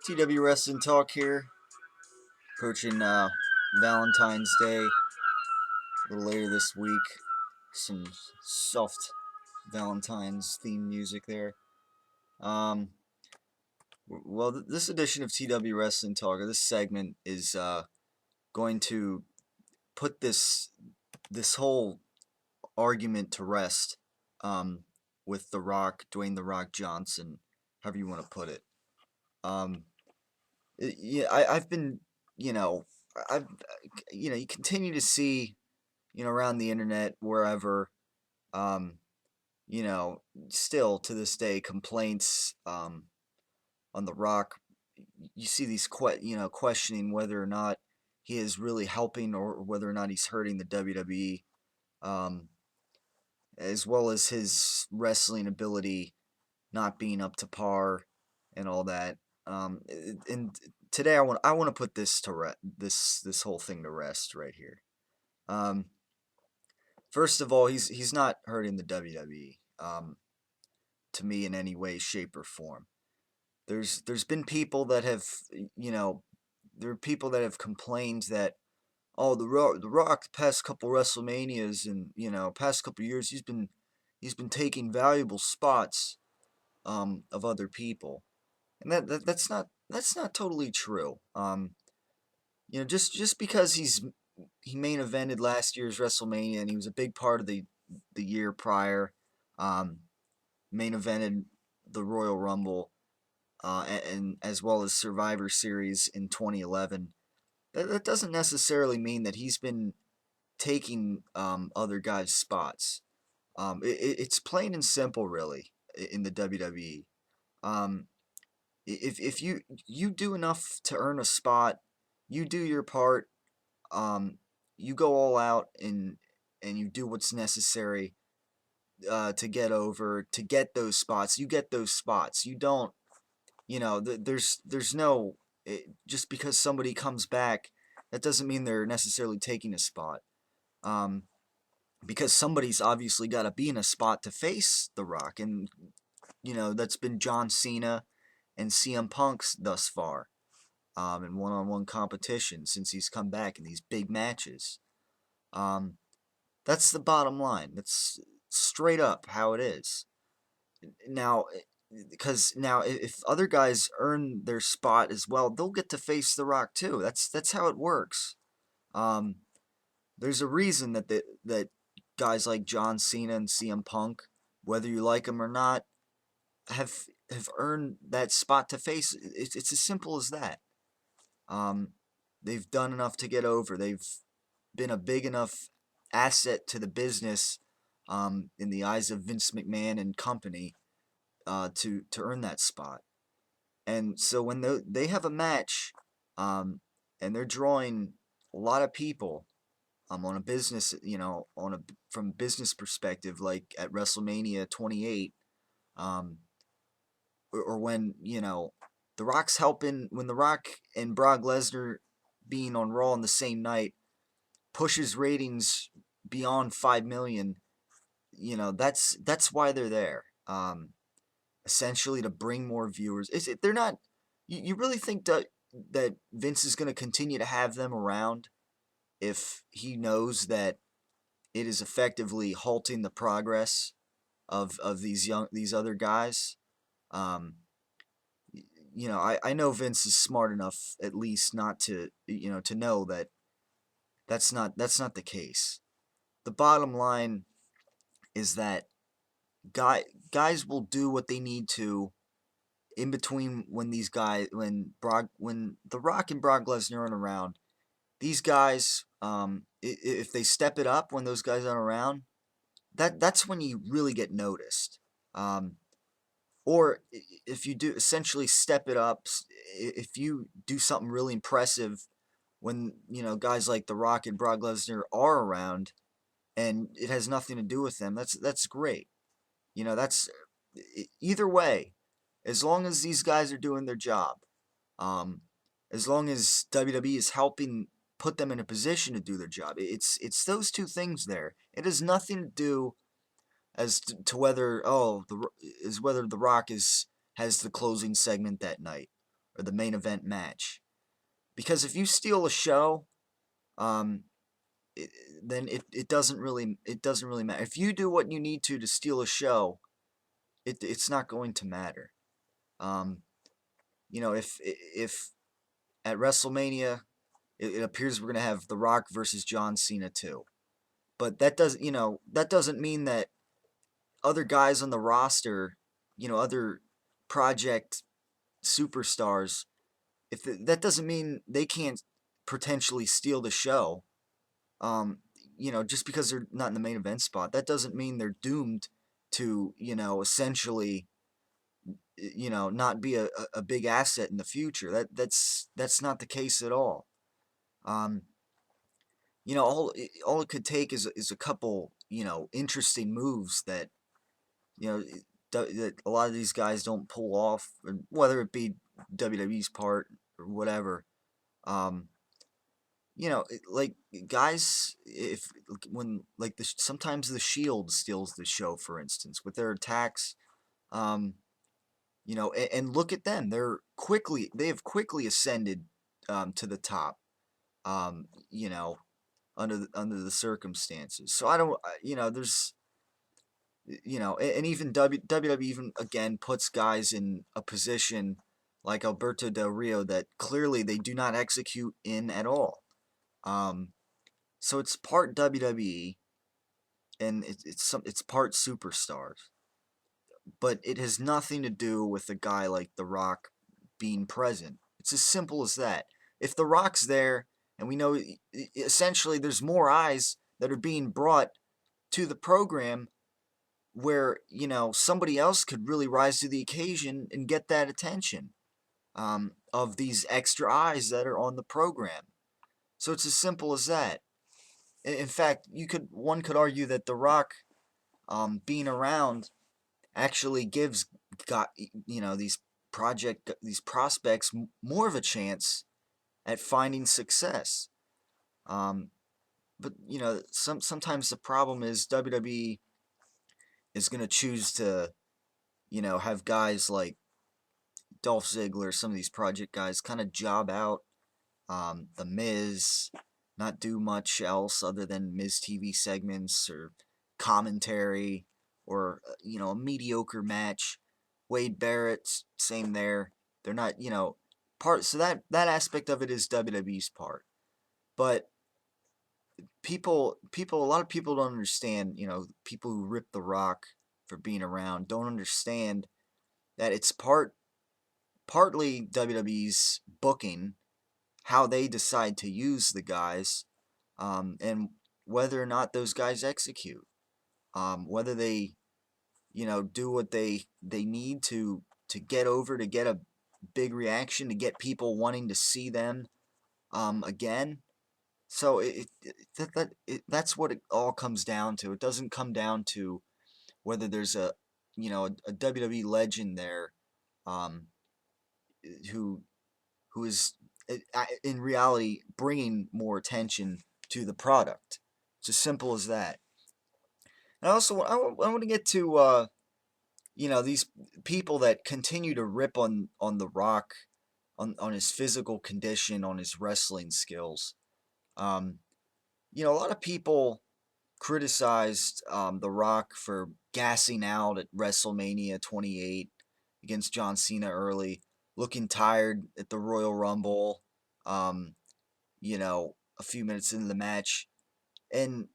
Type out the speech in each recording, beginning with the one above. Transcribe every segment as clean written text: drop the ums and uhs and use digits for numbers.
TW Wrestling Talk here, approaching Valentine's Day a little later this week. Some soft Valentine's theme music there. Um, well, this edition of TW Wrestling Talk, or this segment, is going to put this whole argument to rest with The Rock, Dwayne The Rock Johnson, however you want to put it. Yeah, I've been, you know, I've, you continue to see, around the internet, wherever, um, still to this day, complaints, on The Rock. You see these, questioning whether or not he is really helping or whether or not he's hurting the WWE, um, as well as his wrestling ability not being up to par and all that. And today I want to put this whole thing to rest right here. Um, First of all, he's not hurting the WWE, to me, in any way, shape, or form. There's been people that have, you know there are people that have complained that, oh, the Rock the past couple WrestleManias and, past couple years, he's been taking valuable spots, of other people, and that's not totally true. Just because he main evented last year's WrestleMania, and he was a big part of the year prior, um, main evented the Royal Rumble, and as well as Survivor Series in 2011. That doesn't necessarily mean that he's been taking, other guys' spots. It's plain and simple, really, in the WWE. Um, if you do enough to earn a spot, you do your part, um, you go all out, and you do what's necessary, to get over, to get those spots. You get those spots. You don't, there's no, just because somebody comes back, that doesn't mean they're necessarily taking a spot. Um, because somebody's obviously got to be in a spot to face The Rock, and that's been John Cena and CM Punk's thus far, in one-on-one competition since he's come back in these big matches. Um, that's the bottom line. That's straight up how it is. Now, because now if other guys earn their spot as well, they'll get to face The Rock too. That's how it works. Um, there's a reason that guys like John Cena and CM Punk, whether you like them or not, have have earned that spot to face. It's as simple as that. Um, they've done enough to get over. They've been a big enough asset to the business, in the eyes of Vince McMahon and company, to earn that spot. And so when they have a match, and they're drawing a lot of people, on a business, from a business perspective, like at WrestleMania 28, um, or when, The Rock's helping, when The Rock and Brock Lesnar being on Raw on the same night pushes ratings beyond 5 million. That's why they're there. Essentially to bring more viewers. They're not. You really think that Vince is going to continue to have them around if he knows that it is effectively halting the progress of these other guys? Um, I know Vince is smart enough, at least, not to know that that's not the case. The bottom line is that guys will do what they need to in between, when The Rock and Brock Lesnar aren't around. These guys, if they step it up when those guys aren't around, that's when you really get noticed. Um, or if you do essentially step it up, if you do something really impressive when guys like The Rock and Brock Lesnar are around, and it has nothing to do with them, that's great. That's either way, as long as these guys are doing their job, um, as long as WWE is helping put them in a position to do their job. It's those two things there. It has nothing to do as to whether, whether The Rock has the closing segment that night, or the main event match. Because if you steal a show, um, it, then it doesn't really matter. If you do what you need to steal a show, it's not going to matter. Um, if at WrestleMania it appears we're gonna have The Rock versus John Cena too, but that doesn't mean that other guys on the roster, other project superstars, that doesn't mean they can't potentially steal the show. Um, just because they're not in the main event spot, that doesn't mean they're doomed to, essentially, not be a big asset in the future. That's not the case at all. Um, all it could take is a couple, interesting moves that, you know, that a lot of these guys don't pull off, whether it be WWE's part or whatever. Um, like guys, if when like sometimes the Shield steals the show, for instance, with their attacks. Um, and look at them; they have quickly ascended to the top. Um, you know, under the circumstances. So I don't, there's, and even WWE even again puts guys in a position like Alberto Del Rio that clearly they do not execute in at all. Um, so it's part WWE and it's part superstars, but it has nothing to do with a guy like The Rock being present. It's as simple as that. If The Rock's there, and we know essentially there's more eyes that are being brought to the program where, somebody else could really rise to the occasion and get that attention of these extra eyes that are on the program. So it's as simple as that. In fact, one could argue that The Rock being around actually gives these prospects more of a chance at finding success. Um, but sometimes the problem is WWE is going to choose to have guys like Dolph Ziggler, some of these project guys, kind of job out. The Miz, not do much else other than Miz TV segments or commentary or a mediocre match. Wade Barrett, same there. They're not part. So that aspect of it is WWE's part, but a lot of people don't understand. People who rip The Rock for being around don't understand that it's partly WWE's booking, how they decide to use the guys, and whether or not those guys execute, whether they do what they need to get over, to get a big reaction, to get people wanting to see them again. So that's what it all comes down to. It doesn't come down to whether there's a WWE legend there, um, who is in reality bringing more attention to the product. It's as simple as that. And I want to get to these people that continue to rip on The Rock, on his physical condition, on his wrestling skills. Um, a lot of people criticized The Rock for gassing out at WrestleMania 28 against John Cena early, looking tired at the Royal Rumble, a few minutes into the match. And,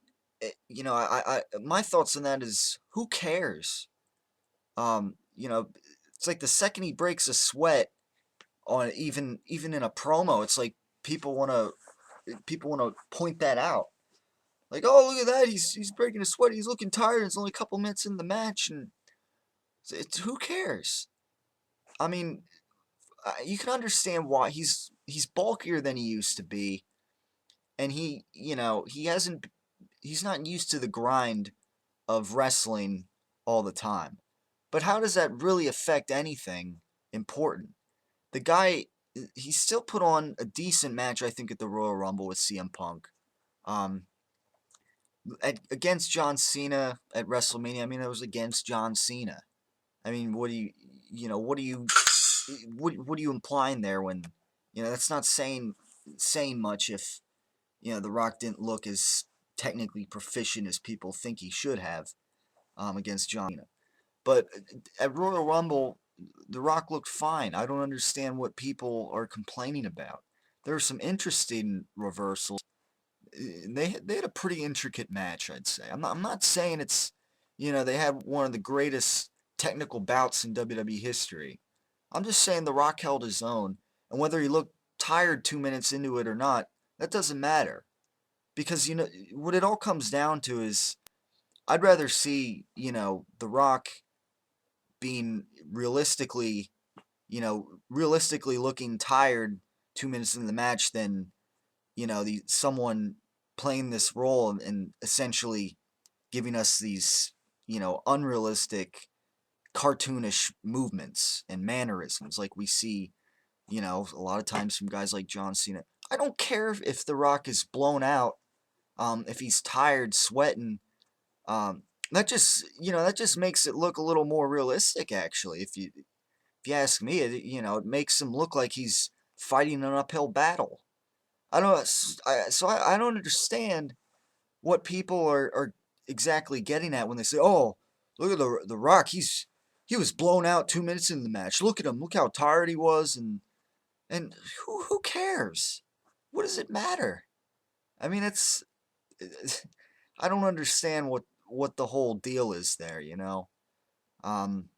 my thoughts on that is, who cares? It's like the second he breaks a sweat on even in a promo, it's like people want to point that out. Like, oh, look at that, he's breaking a sweat, he's looking tired, it's only a couple minutes in the match, and who cares? I mean, you can understand why he's bulkier than he used to be, and he's not used to the grind of wrestling all the time. But how does that really affect anything important? The guy, he still put on a decent match, I think, at the Royal Rumble with CM Punk. Um, against John Cena at WrestleMania, I mean, it was against John Cena. I mean, what do you what are you implying there when, that's not saying much if, The Rock didn't look as technically proficient as people think he should have against John Cena. But at Royal Rumble, The Rock looked fine. I don't understand what people are complaining about. There were some interesting reversals. They had a pretty intricate match, I'd say. I'm not saying it's, they had one of the greatest technical bouts in WWE history. I'm just saying The Rock held his own, and whether he looked tired 2 minutes into it or not, that doesn't matter. Because what it all comes down to is I'd rather see, The Rock being realistically looking tired 2 minutes into the match than, someone playing this role and essentially giving us these, unrealistic cartoonish movements and mannerisms like we see, a lot of times from guys like John Cena. I don't care if The Rock is blown out, if he's tired, sweating. That just makes it look a little more realistic, actually. If you ask me, it makes him look like he's fighting an uphill battle. I don't understand what people are exactly getting at when they say, "Oh, look at the Rock. He was blown out 2 minutes in the match. Look at him. Look how tired he was." And who cares? What does it matter? I mean, I don't understand what the whole deal is there. Um,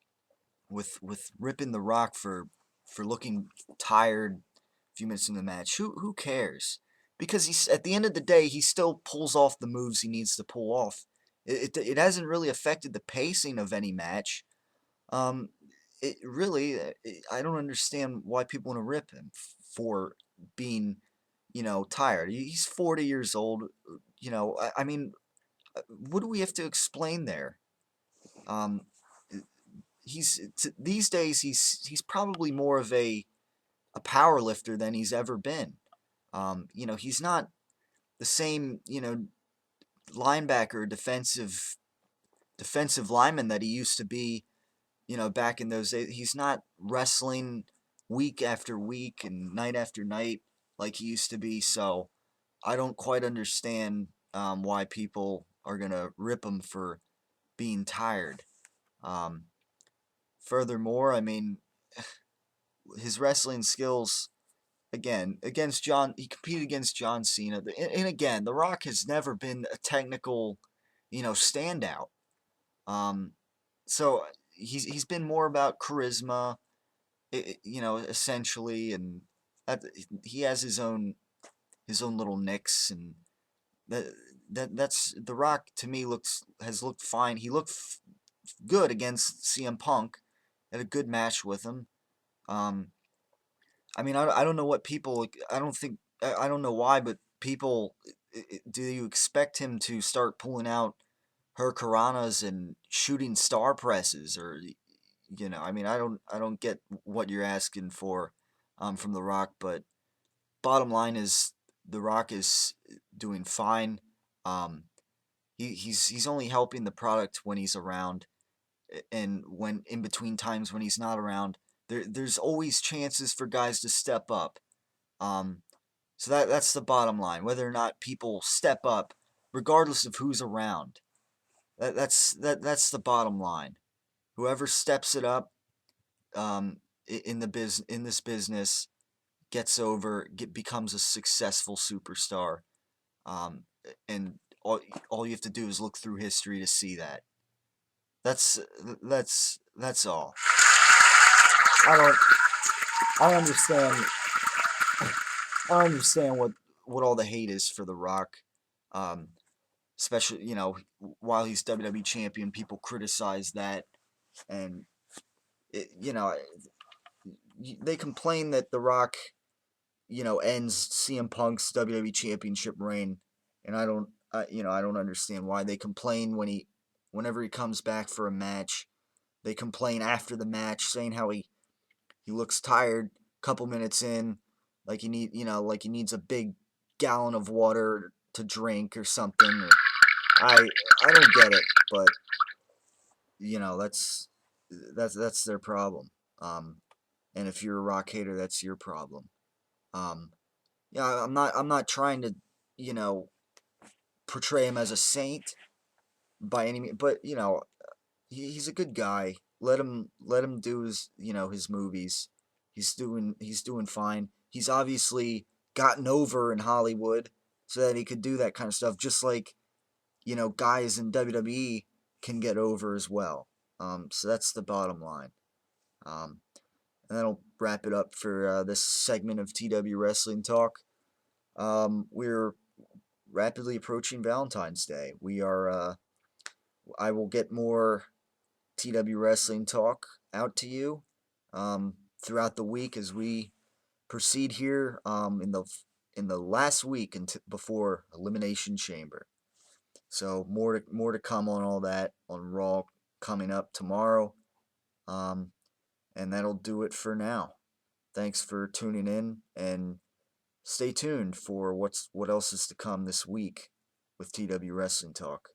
with ripping the Rock for looking tired a few minutes in the match. Who cares? Because he's at the end of the day, he still pulls off the moves he needs to pull off. It hasn't really affected the pacing of any match. Um, it really, I don't understand why people want to rip him for being, tired. He's 40 years old. I mean, what do we have to explain there? Um, these days he's probably more of a power lifter than he's ever been. He's not the same, linebacker, defensive lineman that he used to be, back in those days. He's not wrestling week after week and night after night like he used to be. So I don't quite understand why people are gonna rip him for being tired. Um, Furthermore, I mean, his wrestling skills again against John. He competed against John Cena, and again, The Rock has never been a technical, standout. Um, so he's been more about charisma, essentially, and that, he has his own little nicks, and that that's The Rock to me has looked fine. He looked good against CM Punk, had a good match with him. Um, I mean, I don't know what people. I don't think. I don't know why, but people. Do you expect him to start pulling out hurricanranas and shooting star presses, or I mean, I don't get what you're asking for, from The Rock. But bottom line is, The Rock is doing fine. Um, he's only helping the product when he's around, and when in between times when he's not around, there's always chances for guys to step up. Um, so that's the bottom line. Whether or not people step up, regardless of who's around, that's the bottom line. Whoever steps it up, in this business, becomes a successful superstar. Um, and all you have to do is look through history to see that. That's that's all. I don't I don't understand I don't understand what all the hate is for The Rock. Um, Especially, while he's WWE champion, people criticize that, and it, you know they complain that The Rock, ends CM Punk's WWE championship reign, and I don't understand why they complain whenever he comes back for a match. They complain after the match, saying how he looks tired a couple minutes in, like he needs a big gallon of water to drink or something. I don't get it, but that's their problem. Um, and if you're a Rock hater, that's your problem. Um, yeah, I'm not trying to, you know, portray him as a saint by any means, but he's a good guy. Let him do his movies. He's doing fine. He's obviously gotten over in Hollywood so that he could do that kind of stuff, just like guys in WWE can get over as well. So that's the bottom line. Um, and that'll wrap it up for this segment of TW Wrestling Talk. We're rapidly approaching Valentine's Day. I will get more TW Wrestling Talk out to you throughout the week as we proceed here in the last week before Elimination Chamber. So more to come on all that on Raw coming up tomorrow. And that'll do it for now. Thanks for tuning in, and stay tuned for what else is to come this week with TW Wrestling Talk.